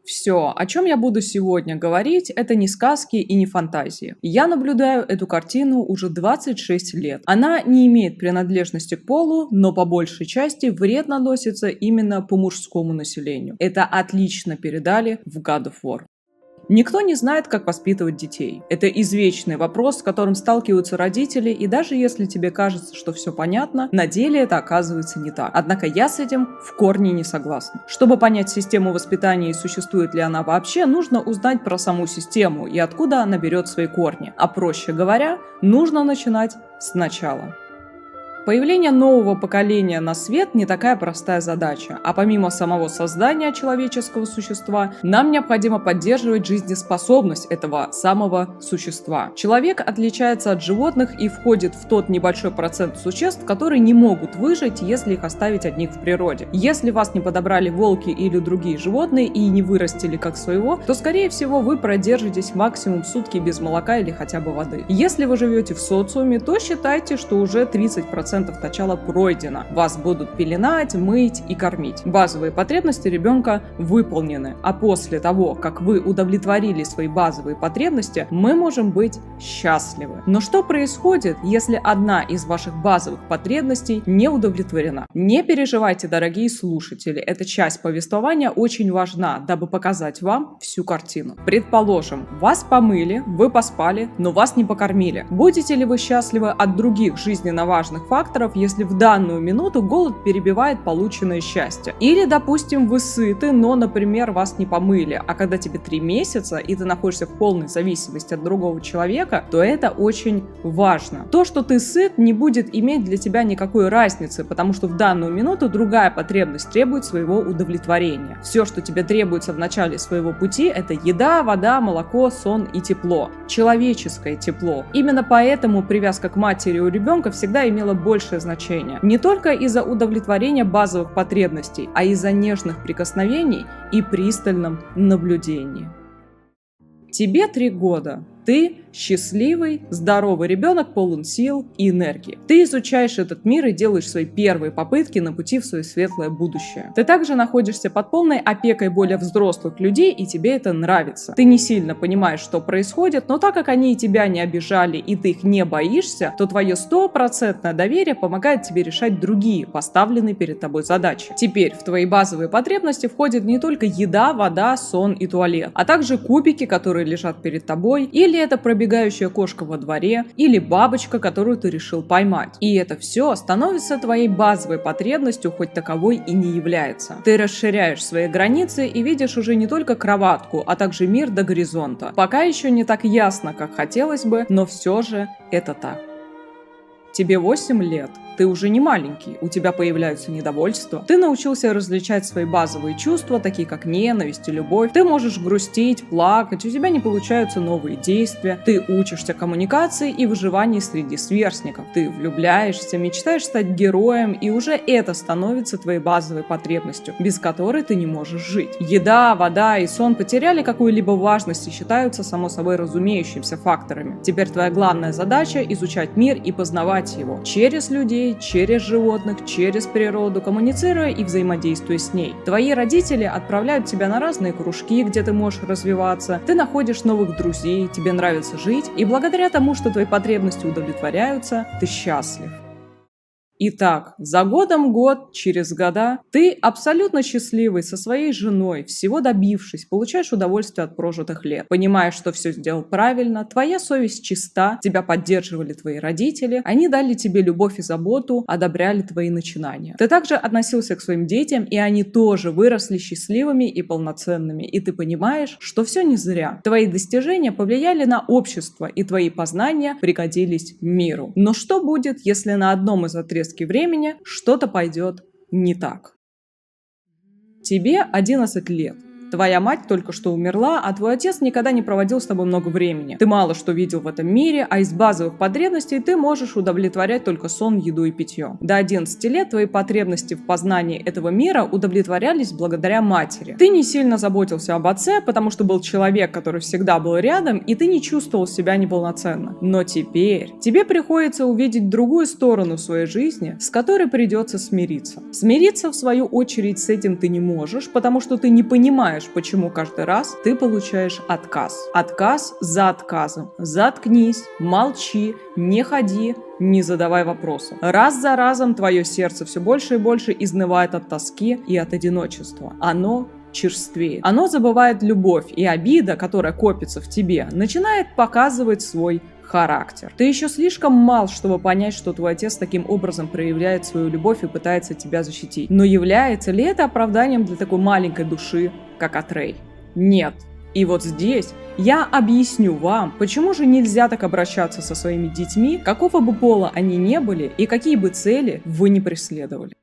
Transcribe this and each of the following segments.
Все, о чем я буду сегодня говорить, это не сказки и не фантазии. Я наблюдаю эту картину уже 26 лет. Она не имеет принадлежности к полу, но по большей части вред наносится именно по мужскому населению. Это отлично передали в God of War. Никто не знает, как воспитывать детей. Это извечный вопрос, с которым сталкиваются родители, и даже если тебе кажется, что все понятно, на деле это оказывается не так. Однако я с этим в корне не согласна. Чтобы понять систему воспитания и существует ли она вообще, нужно узнать про саму систему и откуда она берет свои корни. А проще говоря, нужно начинать сначала. Появление нового поколения на свет не такая простая задача, а помимо самого создания человеческого существа, нам необходимо поддерживать жизнеспособность этого самого существа. Человек отличается от животных и входит в тот небольшой процент существ, которые не могут выжить, если их оставить одних в природе. Если вас не подобрали волки или другие животные и не вырастили как своего, то скорее всего вы продержитесь максимум сутки без молока или хотя бы воды. Если вы живете в социуме, то считайте, что уже 30% начала пройдено. Вас будут пеленать, мыть и кормить. Базовые потребности ребенка выполнены. А после того, как вы удовлетворили свои базовые потребности, мы можем быть счастливы. Но что происходит, если одна из ваших базовых потребностей не удовлетворена? Не переживайте, дорогие слушатели, эта часть повествования очень важна, дабы показать вам всю картину. Предположим, вас помыли, вы поспали, но вас не покормили. Будете ли вы счастливы от других жизненно важных факторов, если в данную минуту голод перебивает полученное счастье? Или, допустим, вы сыты, но, например, вас не помыли, а когда тебе 3 месяца, и ты находишься в полной зависимости от другого человека, то это очень важно. То, что ты сыт, не будет иметь для тебя никакой разницы, потому что в данную минуту другая потребность требует своего удовлетворения. Все, что тебе требуется в начале своего пути, это еда, вода, молоко, сон и тепло. Человеческое тепло. Именно поэтому привязка к матери у ребенка всегда имела большее значение. Не только из-за удовлетворения базовых потребностей, а из-за нежных прикосновений и пристальном наблюдении. Тебе 3 года. Ты счастливый, здоровый ребенок, полон сил и энергии. Ты изучаешь этот мир и делаешь свои первые попытки на пути в свое светлое будущее. Ты также находишься под полной опекой более взрослых людей, и тебе это нравится. Ты не сильно понимаешь, что происходит, но так как они тебя не обижали и ты их не боишься, то твое 100% доверие помогает тебе решать другие поставленные перед тобой задачи. Теперь в твои базовые потребности входят не только еда, вода, сон и туалет, а также кубики, которые лежат перед тобой, или это пробегающая кошка во дворе, или бабочка, которую ты решил поймать. И это все становится твоей базовой потребностью, хоть таковой и не является. Ты расширяешь свои границы и видишь уже не только кроватку, а также мир до горизонта. Пока еще не так ясно, как хотелось бы, но все же это так. Тебе 8 лет. Ты уже не маленький, у тебя появляются недовольства. Ты научился различать свои базовые чувства, такие как ненависть и любовь. Ты можешь грустить, плакать, у тебя не получаются новые действия. Ты учишься коммуникации и выживанию среди сверстников. Ты влюбляешься, мечтаешь стать героем, и уже это становится твоей базовой потребностью, без которой ты не можешь жить. Еда, вода и сон потеряли какую-либо важность и считаются само собой разумеющимися факторами. Теперь твоя главная задача – изучать мир и познавать его через людей, через животных, через природу, коммуницируя и взаимодействуя с ней. Твои родители отправляют тебя на разные кружки, где ты можешь развиваться, ты находишь новых друзей, тебе нравится жить, и благодаря тому, что твои потребности удовлетворяются, ты счастлив. Итак, за годом год, через года, ты абсолютно счастливый со своей женой, всего добившись, получаешь удовольствие от прожитых лет, понимаешь, что все сделал правильно, твоя совесть чиста, тебя поддерживали твои родители, они дали тебе любовь и заботу, одобряли твои начинания. Ты также относился к своим детям, и они тоже выросли счастливыми и полноценными, и ты понимаешь, что все не зря. Твои достижения повлияли на общество, и твои познания пригодились миру. Но что будет, если на одном из отрезков времени что-то пойдет не так? Тебе 11 лет. Твоя мать только что умерла, а твой отец никогда не проводил с тобой много времени. Ты мало что видел в этом мире, а из базовых потребностей ты можешь удовлетворять только сон, еду и питье. До 11 лет твои потребности в познании этого мира удовлетворялись благодаря матери. Ты не сильно заботился об отце, потому что был человек, который всегда был рядом, и ты не чувствовал себя неполноценно. Но теперь тебе приходится увидеть другую сторону своей жизни, с которой придется смириться. Смириться, в свою очередь, с этим ты не можешь, потому что ты не понимаешь, понимаешь, почему каждый раз ты получаешь отказ. Отказ за отказом. Заткнись, молчи, не ходи, не задавай вопросов. Раз за разом твое сердце все больше и больше изнывает от тоски и от одиночества. Оно черствеет. Оно забывает любовь, и обида, которая копится в тебе, начинает показывать свой характер. Ты еще слишком мал, чтобы понять, что твой отец таким образом проявляет свою любовь и пытается тебя защитить. Но является ли это оправданием для такой маленькой души, как Атрей? Нет. И вот здесь я объясню вам, почему же нельзя так обращаться со своими детьми, какого бы пола они не были и какие бы цели вы не преследовали.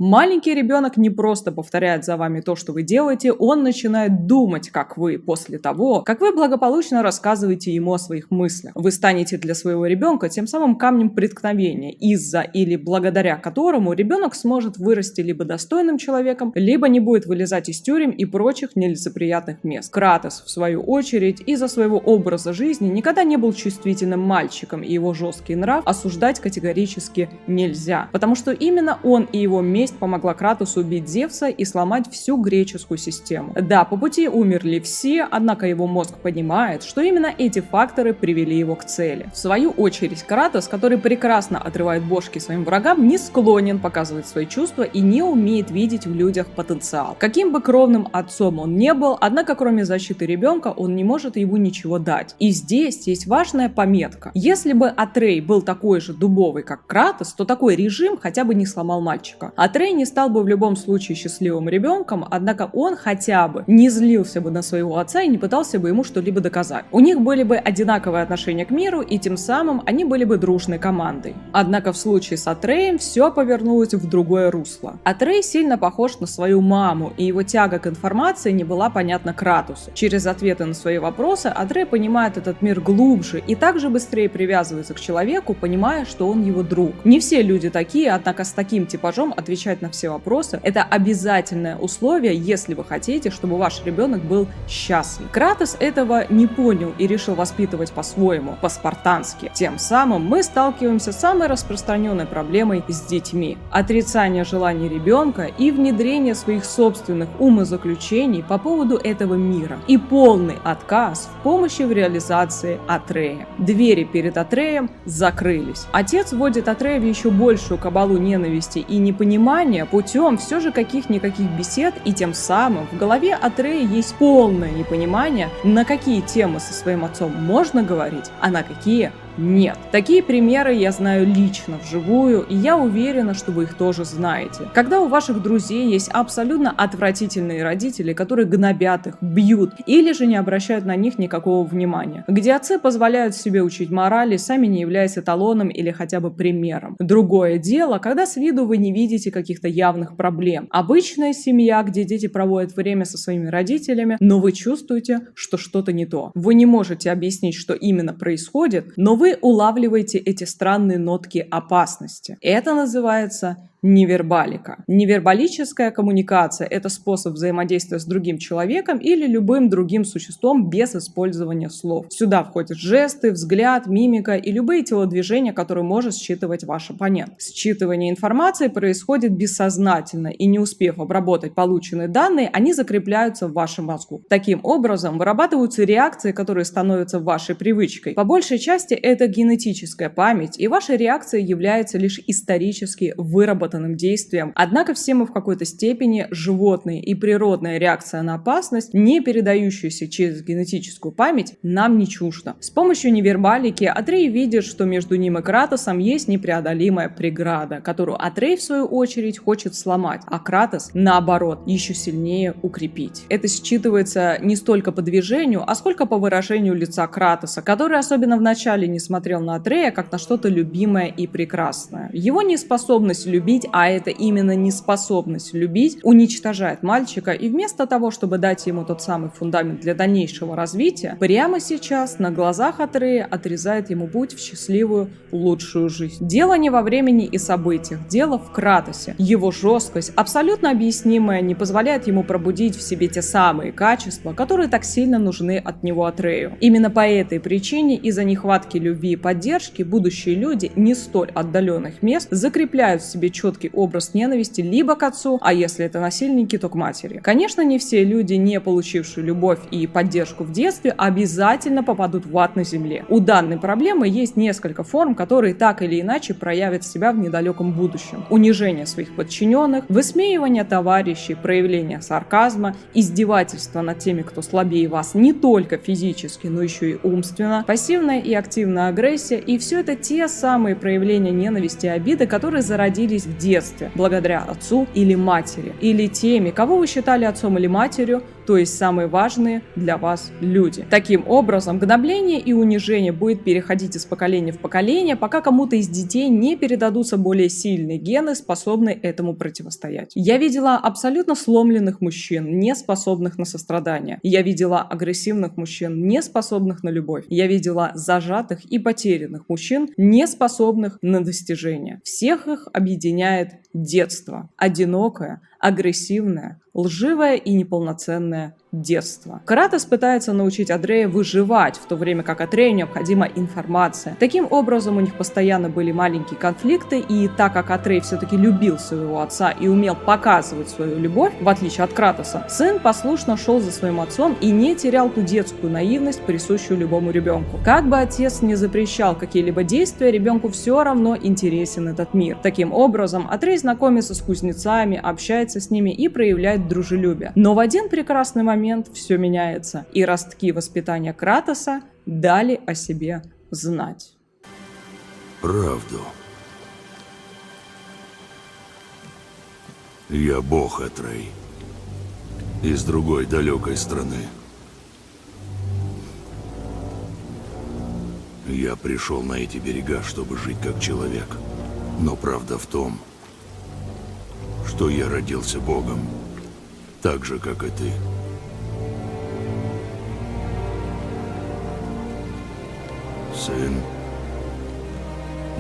Маленький ребенок не просто повторяет за вами то, что вы делаете, он начинает думать, как вы, после того, как вы благополучно рассказываете ему о своих мыслях. Вы станете для своего ребенка тем самым камнем преткновения, из-за или благодаря которому ребенок сможет вырасти либо достойным человеком, либо не будет вылезать из тюрем и прочих нелицеприятных мест. Кратос, в свою очередь, из-за своего образа жизни никогда не был чувствительным мальчиком, и его жесткий нрав осуждать категорически нельзя, потому что именно он и его месть помогла Кратосу убить Зевса и сломать всю греческую систему. Да, по пути умерли все, однако его мозг понимает, что именно эти факторы привели его к цели. В свою очередь, Кратос, который прекрасно отрывает бошки своим врагам, не склонен показывать свои чувства и не умеет видеть в людях потенциал. Каким бы кровным отцом он не был, однако кроме защиты ребенка он не может ему ничего дать. И здесь есть важная пометка. Если бы Атрей был такой же дубовый, как Кратос, то такой режим хотя бы не сломал мальчика. Атрей не стал бы в любом случае счастливым ребенком, однако он хотя бы не злился бы на своего отца и не пытался бы ему что-либо доказать. У них были бы одинаковые отношения к миру, и тем самым они были бы дружной командой. Однако в случае с Атреем все повернулось в другое русло. Атрей сильно похож на свою маму, и его тяга к информации не была понятна Кратосу. Через ответы на свои вопросы Атрей понимает этот мир глубже и также быстрее привязывается к человеку, понимая, что он его друг. Не все люди такие, однако с таким типажом отвечать на все вопросы – это обязательное условие, если вы хотите, чтобы ваш ребенок был счастлив. Кратос этого не понял и решил воспитывать по-своему, по-спартански. Тем самым мы сталкиваемся с самой распространенной проблемой с детьми – отрицание желаний ребенка и внедрение своих собственных умозаключений по поводу этого мира и полный отказ в помощи в реализации Атрея. Двери перед Атреем закрылись. Отец вводит Атрея в еще большую кабалу ненависти и непонимания путем все же каких-никаких бесед, и тем самым в голове Атрея есть полное непонимание, на какие темы со своим отцом можно говорить, а на какие нет. Такие примеры я знаю лично, вживую, и я уверена, что вы их тоже знаете. Когда у ваших друзей есть абсолютно отвратительные родители, которые гнобят их, бьют, или же не обращают на них никакого внимания. Где отцы позволяют себе учить морали, сами не являясь эталоном или хотя бы примером. Другое дело, когда с виду вы не видите каких-то явных проблем. Обычная семья, где дети проводят время со своими родителями, но вы чувствуете, что что-то не то. Вы не можете объяснить, что именно происходит, но вы улавливаете эти странные нотки опасности. Это называется невербалика. Невербалическая коммуникация – это способ взаимодействия с другим человеком или любым другим существом без использования слов. Сюда входят жесты, взгляд, мимика и любые телодвижения, которые может считывать ваш оппонент. Считывание информации происходит бессознательно, и не успев обработать полученные данные, они закрепляются в вашем мозгу. Таким образом, вырабатываются реакции, которые становятся вашей привычкой. По большей части это генетическая память, и ваша реакция является лишь исторически выработанной действием. Однако все мы в какой-то степени животные, и природная реакция на опасность, не передающаяся через генетическую память, нам не чужда. С помощью невербалики Атрей видит, что между ним и Кратосом есть непреодолимая преграда, которую Атрей в свою очередь хочет сломать, а Кратос, наоборот, еще сильнее укрепить. Это считывается не столько по движению, а сколько по выражению лица Кратоса, который особенно в начале не смотрел на Атрея как на что-то любимое и прекрасное. Его неспособность любить, а это именно неспособность любить, уничтожает мальчика, и вместо того, чтобы дать ему тот самый фундамент для дальнейшего развития, прямо сейчас на глазах Атрея отрезает ему путь в счастливую, лучшую жизнь. Дело не во времени и событиях, дело в Кратосе. Его жесткость, абсолютно объяснимая, не позволяет ему пробудить в себе те самые качества, которые так сильно нужны от него Атрею. Именно по этой причине, из-за нехватки любви и поддержки, будущие люди не столь отдаленных мест закрепляют в себе четкие четкий образ ненависти либо к отцу, а если это насильники, то к матери. Конечно, не все люди, не получившие любовь и поддержку в детстве, обязательно попадут в ад на земле. У данной проблемы есть несколько форм, которые так или иначе проявят себя в недалеком будущем. Унижение своих подчиненных, высмеивание товарищей, проявление сарказма, издевательство над теми, кто слабее вас не только физически, но еще и умственно, пассивная и активная агрессия, и все это те самые проявления ненависти и обиды, которые зародились в детстве, благодаря отцу или матери, или теми, кого вы считали отцом или матерью, то есть самые важные для вас люди. Таким образом, гнобление и унижение будет переходить из поколения в поколение, пока кому-то из детей не передадутся более сильные гены, способные этому противостоять. Я видела абсолютно сломленных мужчин, не способных на сострадание. Я видела агрессивных мужчин, не способных на любовь. Я видела зажатых и потерянных мужчин, не способных на достижения. Всех их объединяет детство. Одинокое, агрессивное, лживое и неполноценное детство. Кратос пытается научить Атрея выживать, в то время как Атрею необходима информация. Таким образом, у них постоянно были маленькие конфликты, и так как Атрей все-таки любил своего отца и умел показывать свою любовь, в отличие от Кратоса, сын послушно шел за своим отцом и не терял ту детскую наивность, присущую любому ребенку. Как бы отец не запрещал какие-либо действия, ребенку все равно интересен этот мир. Таким образом, Атрей знакомится с кузнецами, общается с ними и проявляет дружелюбие. Но в один прекрасный момент все меняется, и ростки воспитания Кратоса дали о себе знать. Правду. Я бог, Атрей. Из другой далекой страны. Я пришел на эти берега, чтобы жить как человек. Но правда в том, что я родился богом, так же, как и ты. Сын,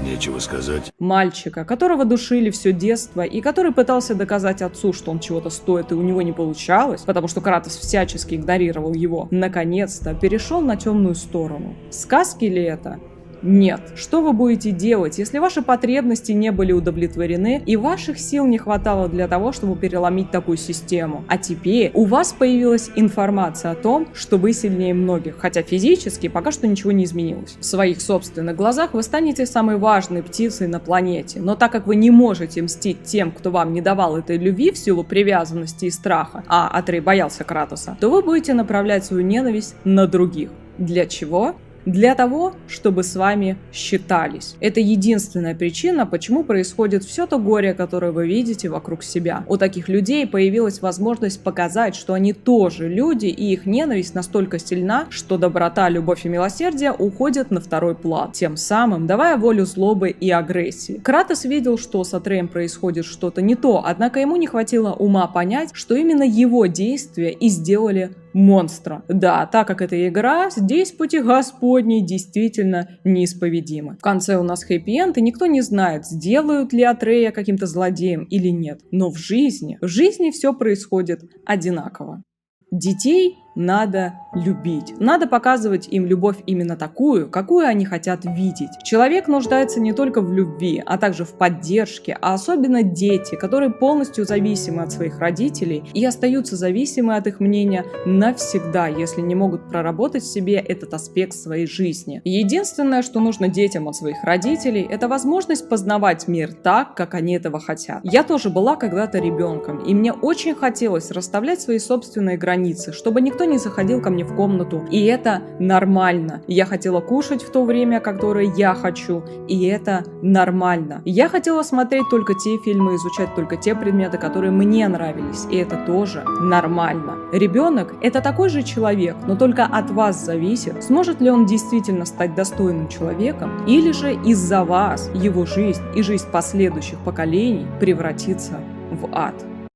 нечего сказать. Мальчика, которого душили все детство и который пытался доказать отцу, что он чего-то стоит и у него не получалось, потому что Кратос всячески игнорировал его, наконец-то перешел на темную сторону. Сказки ли это? Нет. Что вы будете делать, если ваши потребности не были удовлетворены и ваших сил не хватало для того, чтобы переломить такую систему? А теперь у вас появилась информация о том, что вы сильнее многих, хотя физически пока что ничего не изменилось. В своих собственных глазах вы станете самой важной птицей на планете, но так как вы не можете мстить тем, кто вам не давал этой любви в силу привязанности и страха, а Атрей боялся Кратоса, то вы будете направлять свою ненависть на других. Для чего? Для того, чтобы с вами считались. Это единственная причина, почему происходит все то горе, которое вы видите вокруг себя. У таких людей появилась возможность показать, что они тоже люди, и их ненависть настолько сильна, что доброта, любовь и милосердие уходят на второй план, тем самым давая волю злобы и агрессии. Кратос видел, что с Атреем происходит что-то не то, однако ему не хватило ума понять, что именно его действия и сделали монстра. Да, так как это игра, здесь пути Господни действительно неисповедимы. В конце у нас хэппи-энд, и никто не знает, сделают ли Атрея каким-то злодеем или нет. Но в жизни все происходит одинаково. Детей надо любить. Надо показывать им любовь именно такую, какую они хотят видеть. Человек нуждается не только в любви, а также в поддержке, а особенно дети, которые полностью зависимы от своих родителей и остаются зависимы от их мнения навсегда, если не могут проработать в себе этот аспект своей жизни. Единственное, что нужно детям от своих родителей, это возможность познавать мир так, как они этого хотят. Я тоже была когда-то ребенком, и мне очень хотелось расставлять свои собственные границы, чтобы никто не заходил ко мне в комнату, и это нормально. Я хотела кушать в то время, которое я хочу, и это нормально. Я хотела смотреть только те фильмы, изучать только те предметы, которые мне нравились, и это тоже нормально. Ребенок – это такой же человек, но только от вас зависит, сможет ли он действительно стать достойным человеком, или же из-за вас его жизнь и жизнь последующих поколений превратится в ад.